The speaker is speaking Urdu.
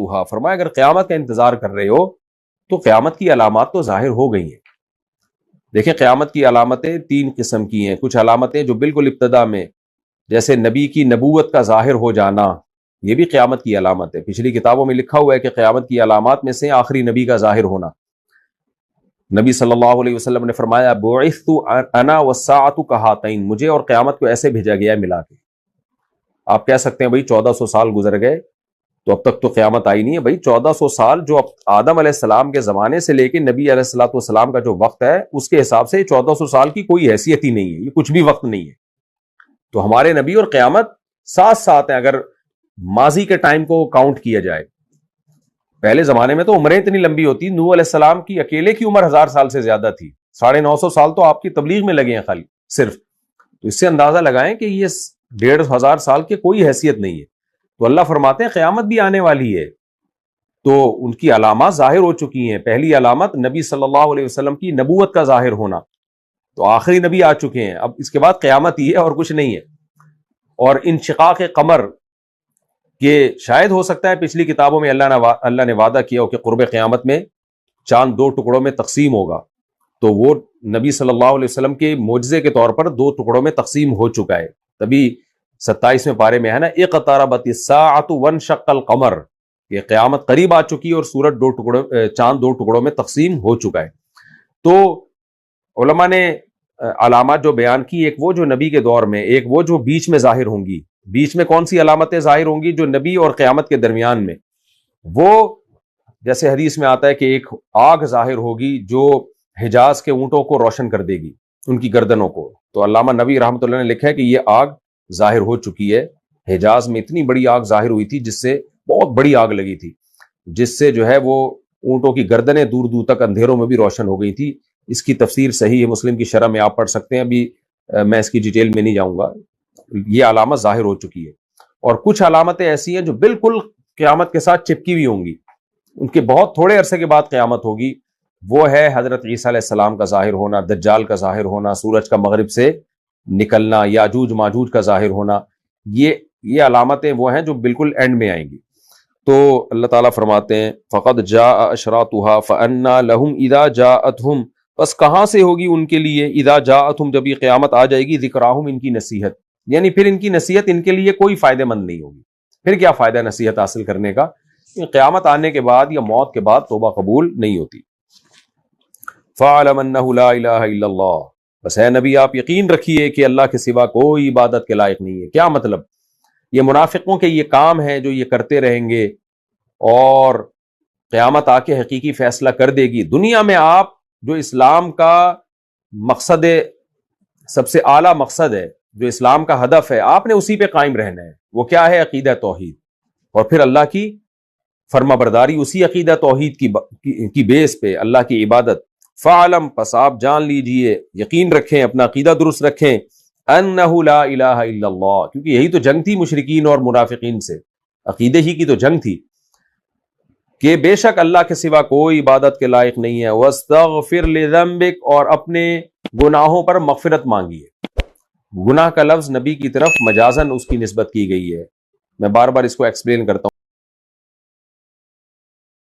اشراطها، فرمایا اگر قیامت کا انتظار کر رہے ہو تو قیامت کی علامات تو ظاہر ہو گئی ہیں. دیکھیں قیامت کی علامتیں تین قسم کی ہیں. کچھ علامتیں جو بالکل ابتدا میں، جیسے نبی کی نبوت کا ظاہر ہو جانا، یہ بھی قیامت کی علامت ہے. پچھلی کتابوں میں لکھا ہوا ہے کہ قیامت کی علامات میں سے آخری نبی کا ظاہر ہونا. نبی صلی اللہ علیہ وسلم نے فرمایا بعثت انا والساعۃ کہاتین، مجھے اور قیامت کو ایسے بھیجا گیا ملا کے. آپ کہہ سکتے ہیں بھائی 1400 سال گزر گئے تو اب تک تو قیامت آئی نہیں ہے. بھائی 1400 سال جو آدم علیہ السلام کے زمانے سے لے کے نبی علیہ الصلوۃ والسلام کا جو وقت ہے اس کے حساب سے 1400 سال کی کوئی حیثیت ہی نہیں ہے، یہ کچھ بھی وقت نہیں ہے. تو ہمارے نبی اور قیامت ساتھ ساتھ ہیں اگر ماضی کے ٹائم کو کاؤنٹ کیا جائے. پہلے زمانے میں تو عمریں اتنی لمبی ہوتی، نوح علیہ السلام کی اکیلے کی عمر 1000 سال سے زیادہ تھی، 950 سال تو آپ کی تبلیغ میں لگے ہیں خالی صرف. تو اس سے اندازہ لگائیں کہ یہ 1500 سال کی کوئی حیثیت نہیں ہے. تو اللہ فرماتے ہیں قیامت بھی آنے والی ہے تو ان کی علامات ظاہر ہو چکی ہیں. پہلی علامت نبی صلی اللہ علیہ وسلم کی نبوت کا ظاہر ہونا، تو آخری نبی آ چکے ہیں، اب اس کے بعد قیامت ہی ہے اور کچھ نہیں ہے. اور انشقاق قمر، کہ شاید ہو سکتا ہے پچھلی کتابوں میں اللہ نے وعدہ کیا ہو کہ قرب قیامت میں چاند 2 ٹکڑوں میں تقسیم ہوگا، تو وہ نبی صلی اللہ علیہ وسلم کے معجزے کے طور پر 2 ٹکڑوں میں تقسیم ہو چکا ہے. تبھی 27ویں پارے میں ہے نا اقتربت الساعۃ وانشق القمر، یہ قیامت قریب آ چکی ہے اور سورج چاند 2 ٹکڑوں میں تقسیم ہو چکا ہے. تو علماء نے علامات جو بیان کی، ایک وہ جو نبی کے دور میں، ایک وہ جو بیچ میں ظاہر ہوں گی. بیچ میں کون سی علامتیں ظاہر ہوں گی؟ جو نبی اور قیامت کے درمیان میں، وہ جیسے حدیث میں آتا ہے کہ ایک آگ ظاہر ہوگی جو حجاز کے اونٹوں کو روشن کر دے گی، ان کی گردنوں کو. تو علامہ نبی رحمۃ اللہ نے لکھا ہے کہ یہ آگ ظاہر ہو چکی ہے. حجاز میں اتنی بڑی آگ ظاہر ہوئی تھی، جس سے بہت بڑی آگ لگی تھی، جس سے جو ہے وہ اونٹوں کی گردنیں دور دور تک اندھیروں میں بھی روشن ہو گئی تھی. اس کی تفسیر صحیح مسلم کی شرح میں آپ پڑھ سکتے ہیں، ابھی میں اس کی ڈیٹیل میں نہیں جاؤں گا. یہ علامت ظاہر ہو چکی ہے. اور کچھ علامتیں ایسی ہیں جو بالکل قیامت کے ساتھ چپکی ہوئی ہوں گی، ان کے بہت تھوڑے عرصے کے بعد قیامت ہوگی. وہ ہے حضرت عیسیٰ علیہ السلام کا ظاہر ہونا، دجال کا ظاہر ہونا، سورج کا مغرب سے نکلنا، یاجوج ماجوج کا ظاہر ہونا. یہ علامتیں وہ ہیں جو بالکل اینڈ میں آئیں گی. تو اللہ تعالیٰ فرماتے ہیں فقد جاء اشراطها فأنى لهم اذا جاءتهم، بس کہاں سے ہوگی ان کے لیے اذا جاءتهم، جب یہ قیامت آ جائے گی، ذکراہم، ان کی نصیحت، یعنی پھر ان کی نصیحت ان کے لیے کوئی فائدہ مند نہیں ہوگی. پھر کیا فائدہ نصیحت حاصل کرنے کا؟ قیامت آنے کے بعد یا موت کے بعد توبہ قبول نہیں ہوتی. فَاعْلَمْ أَنَّهُ لَا إِلَٰهَ إِلَّا اللَّهُ، بس اے نبی آپ یقین رکھیے کہ اللہ کے سوا کوئی عبادت کے لائق نہیں ہے. کیا مطلب؟ یہ منافقوں کے یہ کام ہے جو یہ کرتے رہیں گے، اور قیامت آ کے حقیقی فیصلہ کر دے گی. دنیا میں آپ جو اسلام کا مقصد، سب سے اعلیٰ مقصد ہے، جو اسلام کا ہدف ہے، آپ نے اسی پہ قائم رہنا ہے. وہ کیا ہے؟ عقیدہ توحید، اور پھر اللہ کی فرما برداری اسی عقیدہ توحید کی بیس پہ، اللہ کی عبادت. فعلم، پس آپ جان لیجئے، یقین رکھیں، اپنا عقیدہ درست رکھیں، انہ لا الہ الا اللہ، کیونکہ یہی تو جنگ تھی مشرکین اور منافقین سے، عقیدے ہی کی تو جنگ تھی کہ بے شک اللہ کے سوا کوئی عبادت کے لائق نہیں ہے. واستغفر لذنبک، اور اپنے گناہوں پر مغفرت مانگیے. گناہ کا لفظ نبی کی طرف مجازن اس کی نسبت کی گئی ہے. میں بار بار اس کو ایکسپلین کرتا ہوں.